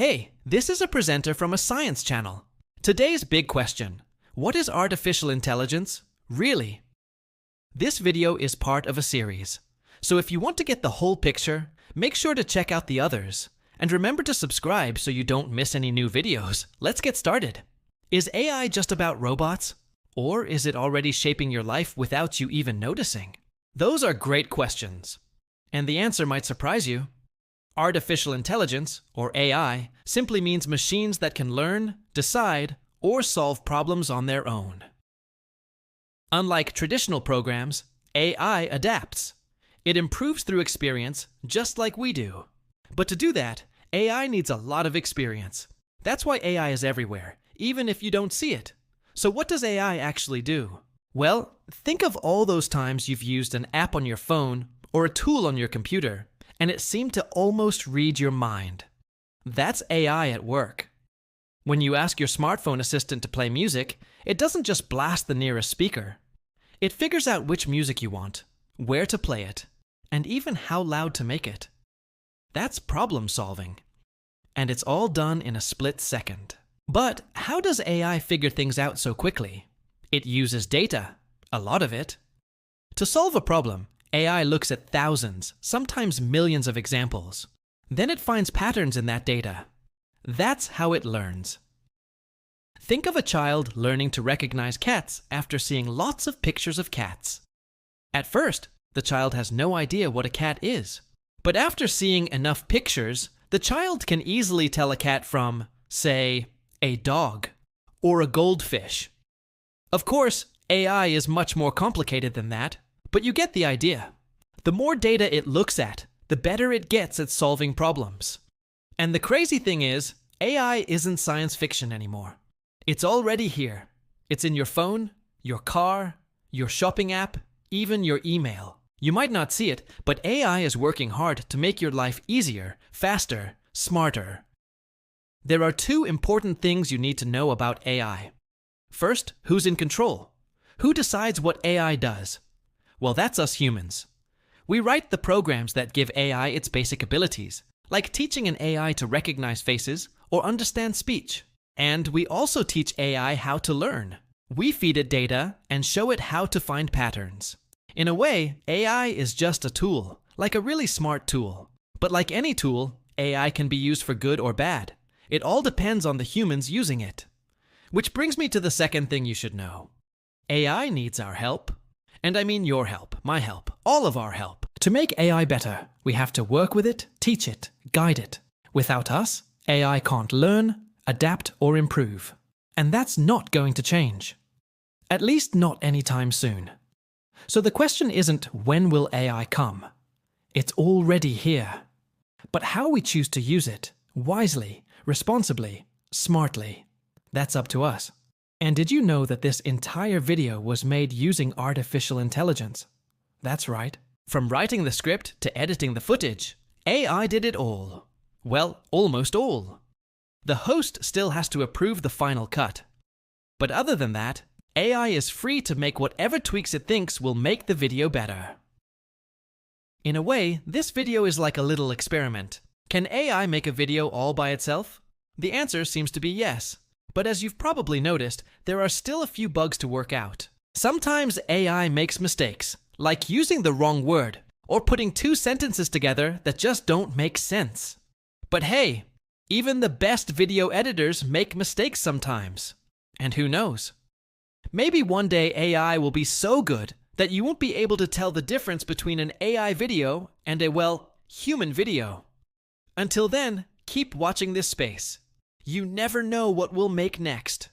Hey, this is a presenter from a science channel. Today's big question: what is artificial intelligence, really? This video is part of a series, so if you want to get the whole picture, make sure to check out the others. And remember to subscribe so you don't miss any new videos. Let's get started. Is AI just about robots? Or is it already shaping your life without you even noticing? Those are great questions. And the answer might surprise you. Artificial intelligence, or AI, simply means machines that can learn, decide, or solve problems on their own. Unlike traditional programs, AI adapts. It improves through experience, just like we do. But to do that, AI needs a lot of experience. That's why AI is everywhere, even if you don't see it. So what does AI actually do? Well, think of all those times you've used an app on your phone or a tool on your computer, and it seemed to almost read your mind. That's AI at work. When you ask your smartphone assistant to play music, it doesn't just blast the nearest speaker. It figures out which music you want, where to play it, and even how loud to make it. That's problem solving. And it's all done in a split second. But how does AI figure things out so quickly? It uses data, a lot of it. To solve a problem, AI looks at thousands, sometimes millions of examples. Then it finds patterns in that data. That's how it learns. Think of a child learning to recognize cats after seeing lots of pictures of cats. At first, the child has no idea what a cat is. But after seeing enough pictures, the child can easily tell a cat from, say, a dog or a goldfish. Of course, AI is much more complicated than that, but you get the idea. The more data it looks at, the better it gets at solving problems. And the crazy thing is, AI isn't science fiction anymore. It's already here. It's in your phone, your car, your shopping app, even your email. You might not see it, but AI is working hard to make your life easier, faster, smarter. There are two important things you need to know about AI. First, who's in control? Who decides what AI does? Well, that's us humans. We write the programs that give AI its basic abilities, like teaching an AI to recognize faces or understand speech. And we also teach AI how to learn. We feed it data and show it how to find patterns. In a way, AI is just a tool, like a really smart tool. But like any tool, AI can be used for good or bad. It all depends on the humans using it. Which brings me to the second thing you should know. AI needs our help. And I mean your help, my help, all of our help. To make AI better, we have to work with it, teach it, guide it. Without us, AI can't learn, adapt, or improve. And that's not going to change. At least not anytime soon. So the question isn't when will AI come? It's already here. But how we choose to use it, wisely, responsibly, smartly, that's up to us. And did you know that this entire video was made using artificial intelligence? That's right. From writing the script to editing the footage, AI did it all. Well, almost all. The host still has to approve the final cut. But other than that, AI is free to make whatever tweaks it thinks will make the video better. In a way, this video is like a little experiment. Can AI make a video all by itself? The answer seems to be yes. But as you've probably noticed, there are still a few bugs to work out. Sometimes AI makes mistakes, like using the wrong word, or putting two sentences together that just don't make sense. But hey, even the best video editors make mistakes sometimes. And who knows? Maybe one day AI will be so good that you won't be able to tell the difference between an AI video and a, well, human video. Until then, keep watching this space. You never know what we'll make next.